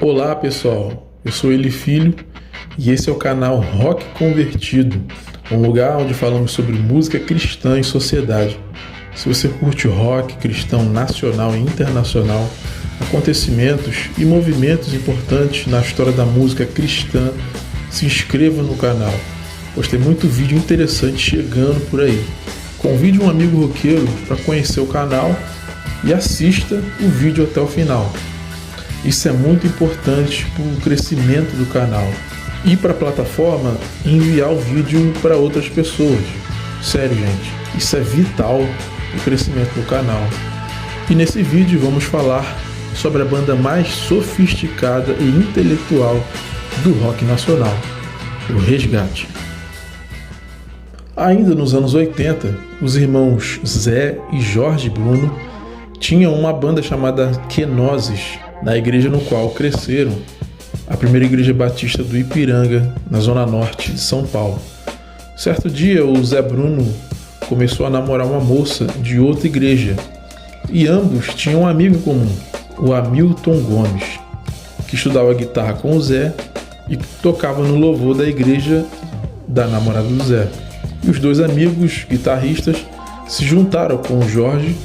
Olá pessoal, eu sou Eli Filho e esse é o canal Rock Convertido, um lugar onde falamos sobre música cristã e sociedade. Se você curte rock cristão nacional e internacional, acontecimentos e movimentos importantes na história da música cristã, se inscreva no canal, pois tem muito vídeo interessante chegando por aí. Convide um amigo roqueiro para conhecer o canal e assista o vídeo até o final. Isso é muito importante para o crescimento do canal e para a plataforma enviar o vídeo para outras pessoas. Sério, gente, isso é vital para o crescimento do canal. E nesse vídeo vamos falar sobre a banda mais sofisticada e intelectual do rock nacional, o Resgate. Ainda nos anos 80, os irmãos Zé e Jorge Bruno tinham uma banda chamada Kenosis, na igreja no qual cresceram, a primeira igreja batista do Ipiranga, na zona norte de São Paulo. Certo dia, o Zé Bruno começou a namorar uma moça de outra igreja, e ambos tinham um amigo em comum, o Hamilton Gomes, que estudava guitarra com o Zé e tocava no louvor da igreja da namorada do Zé. E os dois amigos guitarristas se juntaram com o Jorge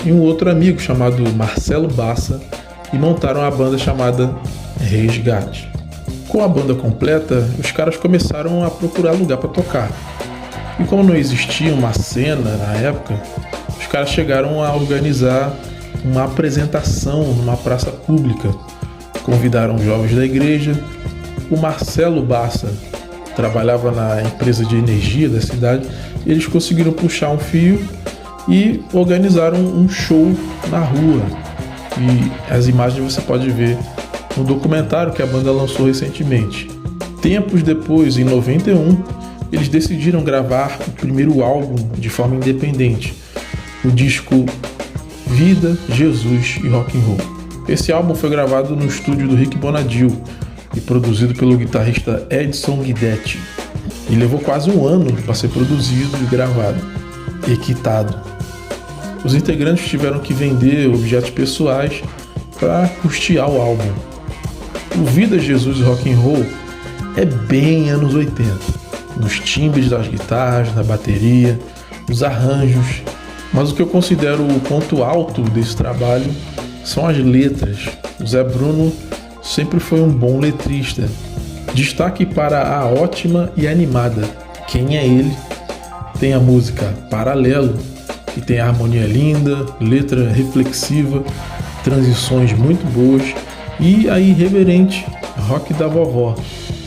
e um outro amigo chamado Marcelo Bassa e montaram a banda chamada Resgate. Com a banda completa, os caras começaram a procurar lugar para tocar. E como não existia uma cena na época, os caras chegaram a organizar uma apresentação numa praça pública. Convidaram jovens da igreja. O Marcelo Bassa trabalhava na empresa de energia da cidade. Eles conseguiram puxar um fio e organizaram um show na rua. E as imagens você pode ver no documentário que a banda lançou recentemente. Tempos depois, em 91, eles decidiram gravar o primeiro álbum de forma independente, o disco Vida, Jesus e Rock and Roll. Esse álbum foi gravado no estúdio do Rick Bonadio e produzido pelo guitarrista Edson Guidetti. E levou quase um ano para ser produzido e gravado e quitado. Os integrantes tiveram que vender objetos pessoais para custear o álbum. O Vida, Jesus e Rock and Roll é bem anos 80, nos timbres das guitarras, na bateria, nos arranjos. Mas o que eu considero o ponto alto desse trabalho são as letras. O Zé Bruno sempre foi um bom letrista. Destaque para a ótima e animada Quem é Ele? Tem a música Paralelo, que tem harmonia linda, letra reflexiva, transições muito boas, e a irreverente Rock da Vovó,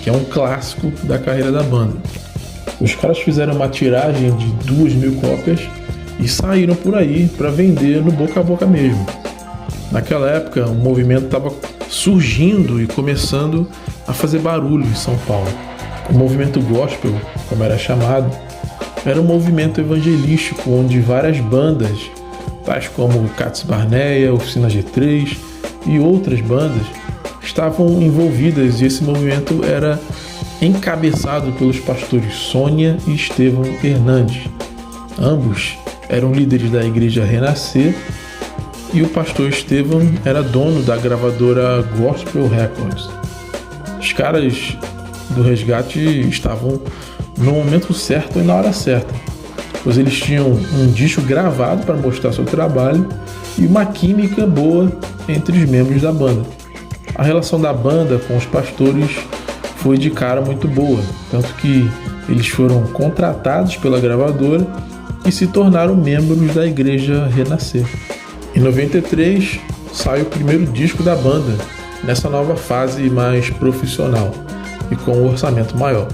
que é um clássico da carreira da banda. Os caras fizeram uma tiragem de 2.000 cópias e saíram por aí para vender no boca a boca mesmo. Naquela época, o movimento estava surgindo e começando a fazer barulho em São Paulo. O movimento gospel, como era chamado, era um movimento evangelístico onde várias bandas, tais como Cats Barneia, Oficina G3 e outras bandas, estavam envolvidas, e esse movimento era encabeçado pelos pastores Sônia e Estevão Hernandes. Ambos eram líderes da igreja Renascer e o pastor Estevão era dono da gravadora Gospel Records. Os caras do Resgate estavam no momento certo e na hora certa, pois eles tinham um disco gravado para mostrar seu trabalho e uma química boa entre os membros da banda. A relação da banda com os pastores foi de cara muito boa, tanto que eles foram contratados pela gravadora e se tornaram membros da igreja Renascer. Em 93 sai o primeiro disco da banda, nessa nova fase mais profissional e com um orçamento maior.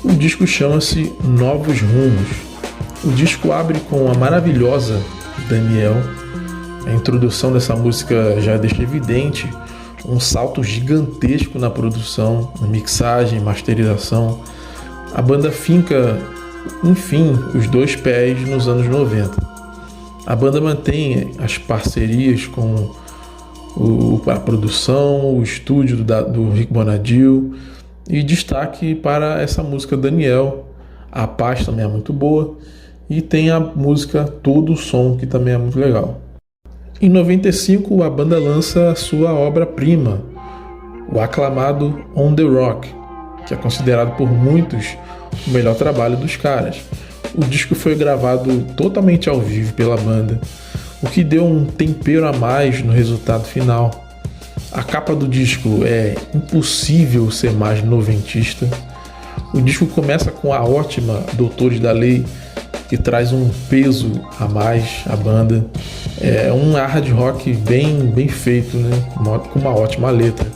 O disco chama-se Novos Rumos. O disco abre com a maravilhosa Daniel. A introdução dessa música já deixa evidente um salto gigantesco na produção, na mixagem, masterização. A banda finca, enfim, os dois pés nos anos 90. A banda mantém as parcerias com a produção, o estúdio do Rick Bonadio, e destaque para essa música Daniel. A Paz também é muito boa, e tem a música Todo o Som, que também é muito legal. Em 95, a banda lança a sua obra-prima, o aclamado On The Rock, que é considerado por muitos o melhor trabalho dos caras. O disco foi gravado totalmente ao vivo pela banda, o que deu um tempero a mais no resultado final. A capa do disco é impossível ser mais noventista. O disco começa com a ótima Doutores da Lei, que traz um peso a mais à banda. É um hard rock bem feito, né? Com uma ótima letra.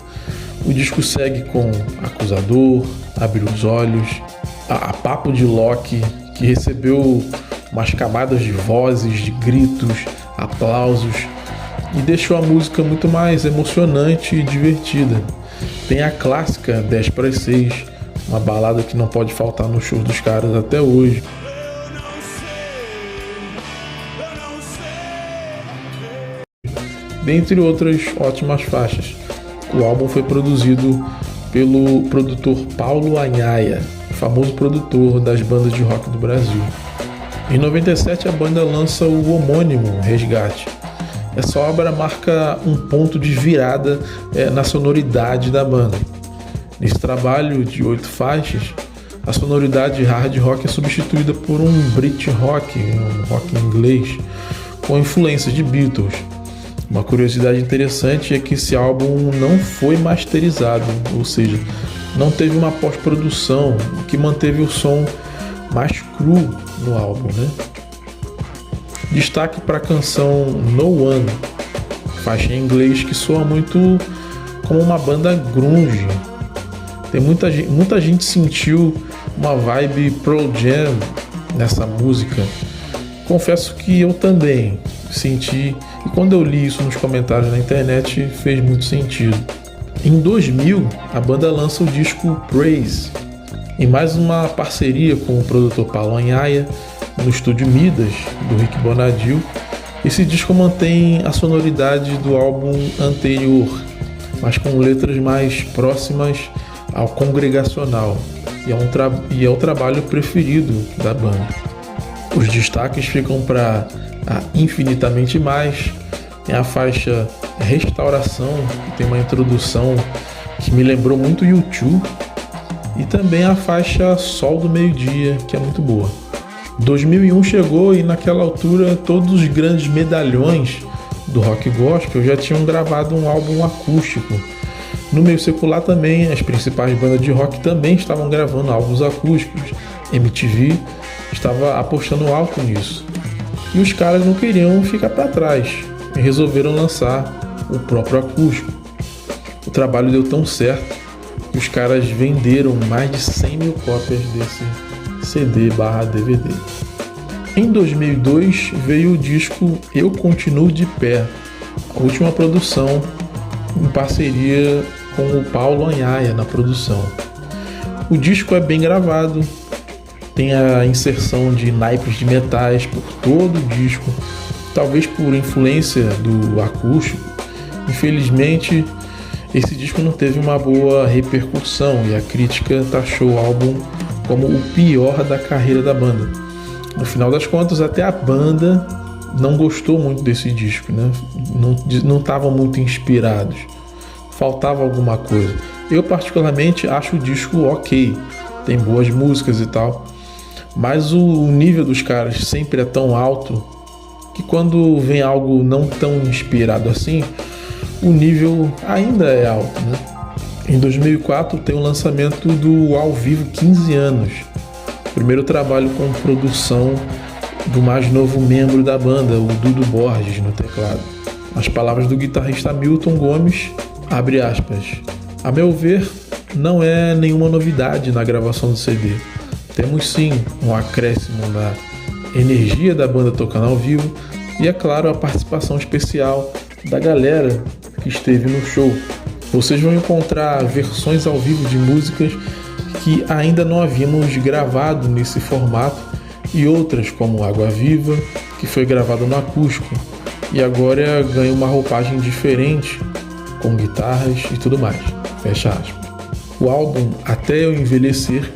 O disco segue com Acusador, Abre os Olhos, a Papo de Loki, que recebeu umas camadas de vozes, de gritos, aplausos, e deixou a música muito mais emocionante e divertida. Tem a clássica 10 para as 6, uma balada que não pode faltar no show dos caras até hoje. Dentre outras ótimas faixas. O álbum foi produzido pelo produtor Paulo Anhaia, famoso produtor das bandas de rock do Brasil. Em 97 a banda lança o homônimo Resgate. Essa obra marca um ponto de virada na sonoridade da banda. Nesse trabalho de 8 faixas, a sonoridade hard rock é substituída por um Brit rock, um rock inglês, com influências de Beatles. Uma curiosidade interessante é que esse álbum não foi masterizado, ou seja, não teve uma pós-produção, o que manteve o som mais cru no álbum, né? Destaque para a canção No One, faixa em inglês que soa muito como uma banda grunge. Tem muita gente sentiu uma vibe Pearl Jam nessa música. Confesso que eu também senti, e quando eu li isso nos comentários na internet fez muito sentido. Em 2000, a banda lança o disco Praise, em mais uma parceria com o produtor Paulo Anhaia, no estúdio Midas, do Rick Bonadil. Esse disco mantém a sonoridade do álbum anterior, mas com letras mais próximas ao congregacional, e é o trabalho preferido da banda. Os destaques ficam para Infinitamente Mais, tem a faixa Restauração, que tem uma introdução que me lembrou muito U2, e também a faixa Sol do Meio-Dia, que é muito boa. 2001 chegou e naquela altura todos os grandes medalhões do rock gospel já tinham gravado um álbum acústico. No meio secular também, as principais bandas de rock também estavam gravando álbuns acústicos. MTV estava apostando alto nisso. E os caras não queriam ficar para trás e resolveram lançar o próprio acústico. O trabalho deu tão certo que os caras venderam mais de 100 mil cópias desse CD/DVD. Em 2002 veio o disco Eu Continuo de Pé, a última produção em parceria com o Paulo Anhaia na produção. O disco é bem gravado, tem a inserção de naipes de metais por todo o disco, talvez por influência do acústico. Infelizmente, esse disco não teve uma boa repercussão e a crítica taxou o álbum como o pior da carreira da banda. No final das contas, até a banda não gostou muito desse disco, né? Não estavam muito inspirados, faltava alguma coisa. Eu particularmente acho o disco ok, tem boas músicas e tal, mas o nível dos caras sempre é tão alto que quando vem algo não tão inspirado assim, o nível ainda é alto, né? Em 2004 tem o lançamento do Ao Vivo 15 anos, primeiro trabalho com produção do mais novo membro da banda, o Dudu Borges, no teclado. As palavras do guitarrista Milton Gomes, abre aspas, a meu ver, não é nenhuma novidade na gravação do CD. Temos sim um acréscimo na energia da banda tocando ao vivo e, é claro, a participação especial da galera que esteve no show. Vocês vão encontrar versões ao vivo de músicas que ainda não havíamos gravado nesse formato e outras como Água Viva, que foi gravada no acústico e agora ganha uma roupagem diferente com guitarras e tudo mais. Fecha aspas. O álbum Até Eu Envelhecer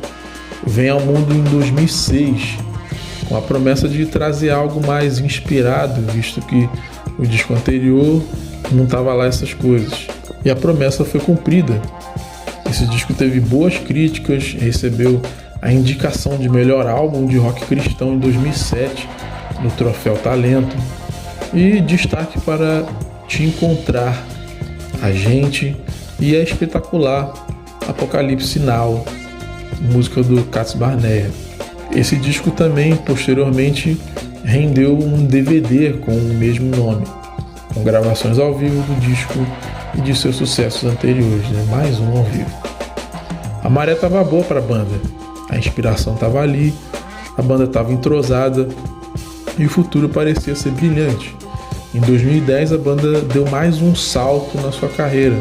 vem ao mundo em 2006 com a promessa de trazer algo mais inspirado, visto que o disco anterior não estava lá essas coisas. E a promessa foi cumprida. Esse disco teve boas críticas, recebeu a indicação de melhor álbum de rock cristão em 2007 no Troféu Talento. E destaque para Te Encontrar, A Gente e a espetacular Apocalipse Now, música do Cats Barneia. Esse disco também, posteriormente, rendeu um DVD com o mesmo nome, com gravações ao vivo do disco e de seus sucessos anteriores, mais um ao vivo. A maré estava boa para a banda, a inspiração estava ali, a banda estava entrosada e o futuro parecia ser brilhante. Em 2010 a banda deu mais um salto na sua carreira.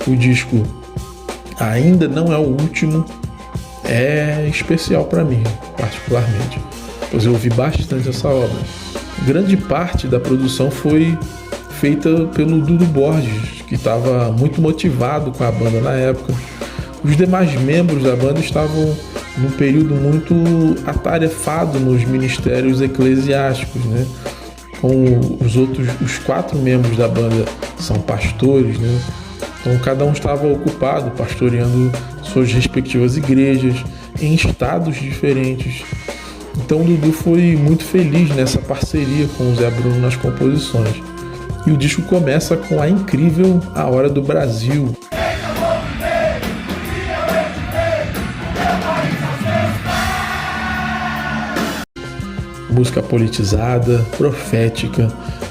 O disco Ainda Não É o Último é especial para mim, particularmente, pois eu ouvi bastante essa obra. Grande parte da produção foi feita pelo Dudu Borges, que estava muito motivado com a banda na época. Os demais membros da banda estavam num período muito atarefado nos ministérios eclesiásticos, Como os 4 membros da banda são pastores, Então cada um estava ocupado pastoreando suas respectivas igrejas em estados diferentes. Então o Dudu foi muito feliz nessa parceria com o Zé Bruno nas composições. E o disco começa com a incrível A Hora do Brasil. Música politizada, profética,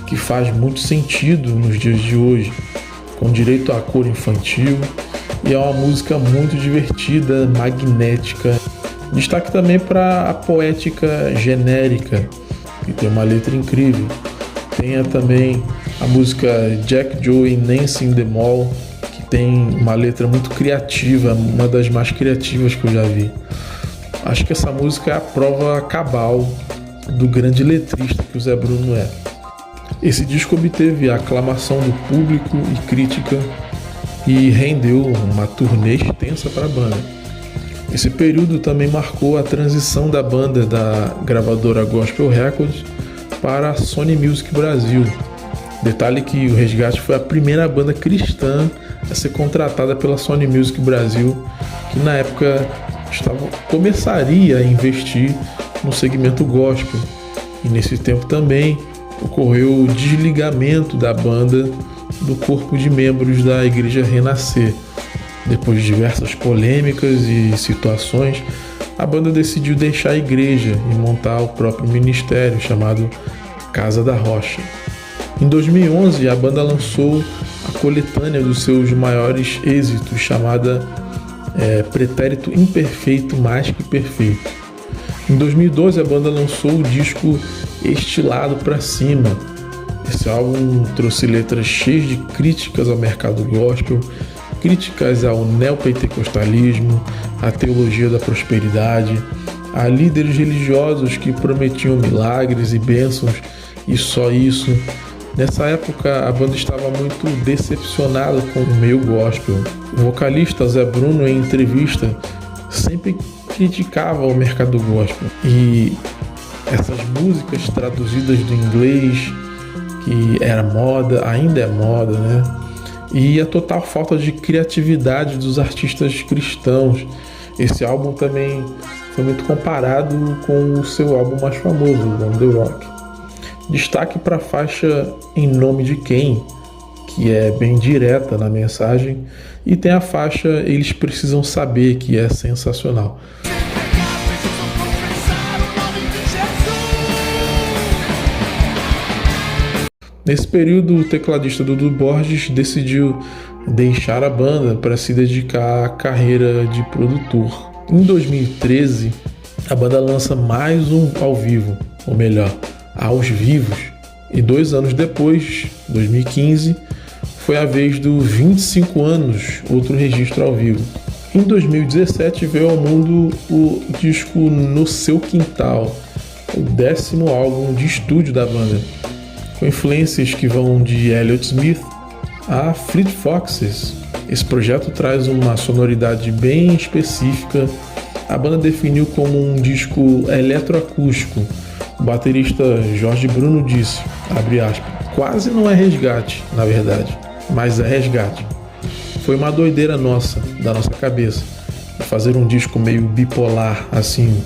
que faz muito sentido nos dias de hoje, com direito a cor infantil, e é uma música muito divertida, magnética. Destaque também para a poética genérica, que tem uma letra incrível. Tem também a música Jack, Joe e Nancy in the Mall, que tem uma letra muito criativa, uma das mais criativas que eu já vi. Acho que essa música é a prova cabal do grande letrista que o Zé Bruno é. Esse disco obteve a aclamação do público e crítica e rendeu uma turnê extensa para a banda. Esse período também marcou a transição da banda da gravadora Gospel Records para a Sony Music Brasil. Detalhe que o Resgate foi a primeira banda cristã a ser contratada pela Sony Music Brasil, que na época começaria a investir no segmento gospel. E nesse tempo também ocorreu o desligamento da banda do corpo de membros da Igreja Renascer. Depois de diversas polêmicas e situações, a banda decidiu deixar a igreja e montar o próprio ministério, chamado Casa da Rocha. Em 2011, a banda lançou a coletânea dos seus maiores êxitos, chamada Pretérito Imperfeito Mais Que Perfeito. Em 2012, a banda lançou o disco Estilado Pra Cima. Esse álbum trouxe letras cheias de críticas ao mercado gospel, críticas ao neopentecostalismo, à teologia da prosperidade, a líderes religiosos que prometiam milagres e bênçãos, e só isso. Nessa época, a banda estava muito decepcionada com o meio gospel. O vocalista Zé Bruno, em entrevista, sempre criticava o mercado gospel. E essas músicas traduzidas do inglês, que era moda, ainda é moda, E a total falta de criatividade dos artistas cristãos. Esse álbum também foi muito comparado com o seu álbum mais famoso, On The Rock. Destaque para a faixa Em Nome de Quem, que é bem direta na mensagem, e tem a faixa Eles Precisam Saber, que é sensacional. Nesse período, o tecladista Dudu Borges decidiu deixar a banda para se dedicar à carreira de produtor. Em 2013, a banda lança mais um ao vivo, ou melhor, Aos Vivos. E 2 anos depois, 2015, foi a vez do 25 anos, outro registro ao vivo. Em 2017 veio ao mundo o disco No Seu Quintal, o 10º álbum de estúdio da banda, com influências que vão de Elliott Smith a Fleet Foxes. Esse projeto traz uma sonoridade bem específica. A banda definiu como um disco eletroacústico. O baterista Jorge Bruno disse, abre aspas, quase não é resgate, na verdade, mas é resgate. foi uma doideira da nossa cabeça, fazer um disco meio bipolar, assim,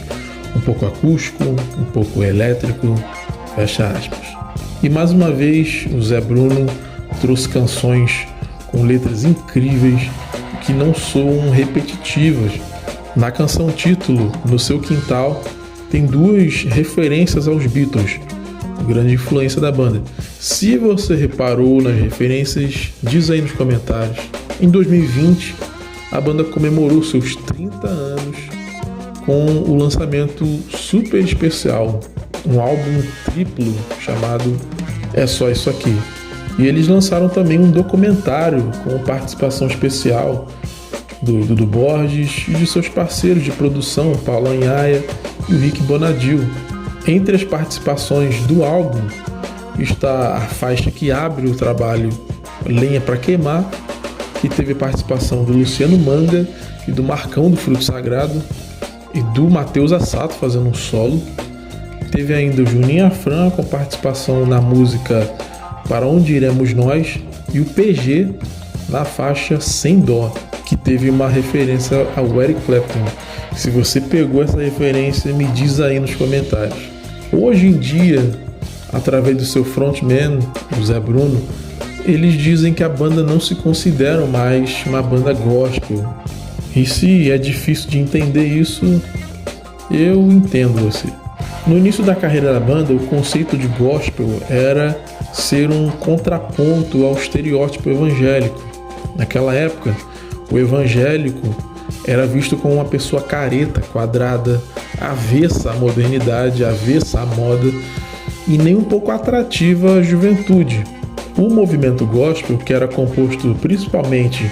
um pouco acústico, um pouco elétrico, fecha aspas. E mais uma vez o Zé Bruno trouxe canções com letras incríveis que não soam repetitivas. Na canção título, No Seu Quintal, tem 2 referências aos Beatles, grande influência da banda. Se você reparou nas referências, diz aí nos comentários. Em 2020, a banda comemorou seus 30 anos com o lançamento super especial, um álbum triplo chamado É Só Isso Aqui. E eles lançaram também um documentário com participação especial do Dudu Borges e de seus parceiros de produção, Paulo Anhaia e o Rick Bonadil. Entre as participações do álbum está a faixa que abre o trabalho Lenha Pra Queimar, que teve participação do Luciano Manga e do Marcão do Fruto Sagrado e do Matheus Assato fazendo um solo. Teve ainda o Juninho Afran com participação na música Para Onde Iremos Nós e o PG na faixa Sem Dó, que teve uma referência ao Eric Clapton. Se você pegou essa referência, me diz aí nos comentários. Hoje em dia, através do seu frontman, o Zé Bruno, eles dizem que a banda não se considera mais uma banda gospel. E se é difícil de entender isso, eu entendo você. No início da carreira da banda, o conceito de gospel era ser um contraponto ao estereótipo evangélico. Naquela época, o evangélico era visto como uma pessoa careta, quadrada, avessa à modernidade, avessa à moda e nem um pouco atrativa à juventude. O movimento gospel, que era composto principalmente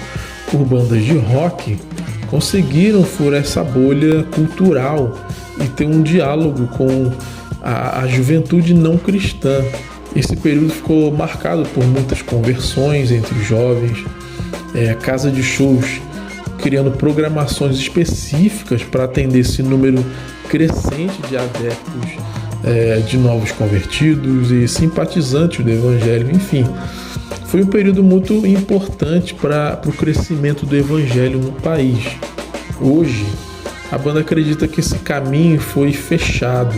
por bandas de rock, conseguiram furar essa bolha cultural e ter um diálogo com a juventude não cristã. Esse período ficou marcado por muitas conversões entre os jovens, casa de shows criando programações específicas para atender esse número crescente de adeptos, de novos convertidos e simpatizantes do evangelho. Enfim, foi um período muito importante para o crescimento do evangelho no país. Hoje, a banda acredita que esse caminho foi fechado,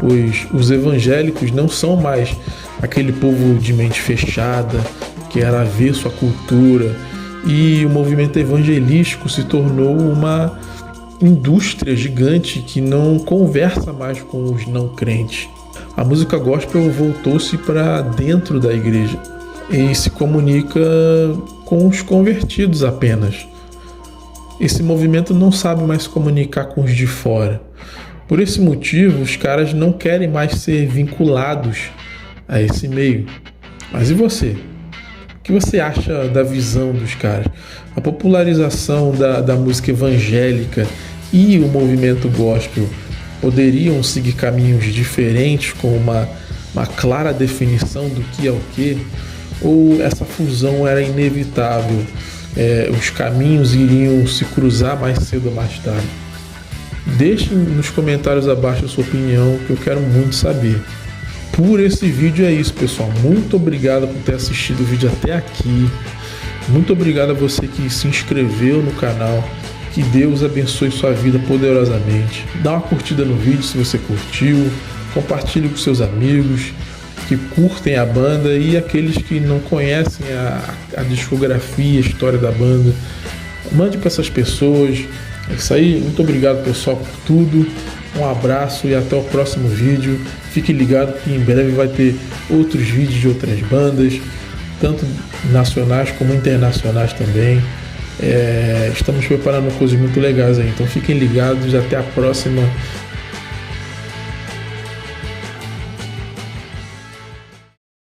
pois os evangélicos não são mais aquele povo de mente fechada, que era avesso à cultura, e o movimento evangelístico se tornou uma indústria gigante que não conversa mais com os não crentes. A música gospel voltou-se para dentro da igreja e se comunica com os convertidos apenas. Esse movimento não sabe mais se comunicar com os de fora. Por esse motivo, os caras não querem mais ser vinculados a esse meio. Mas e você? O que você acha da visão dos caras? A popularização da música evangélica e o movimento gospel poderiam seguir caminhos diferentes com uma clara definição do que é o que? Ou essa fusão era inevitável? Os caminhos iriam se cruzar mais cedo ou mais tarde? Deixe nos comentários abaixo a sua opinião, que eu quero muito saber. Por esse vídeo é isso, pessoal. Muito obrigado por ter assistido o vídeo até aqui. Muito obrigado a você que se inscreveu no canal. Que Deus abençoe sua vida poderosamente. Dá uma curtida no vídeo se você curtiu. Compartilhe com seus amigos que curtem a banda e aqueles que não conhecem a discografia, a história da banda. Mande para essas pessoas. É isso aí. Muito obrigado, pessoal, por tudo. Um abraço e até o próximo vídeo. Fique ligado que em breve vai ter outros vídeos de outras bandas, tanto nacionais como internacionais também. Estamos preparando coisas muito legais aí, então fiquem ligados. Até a próxima.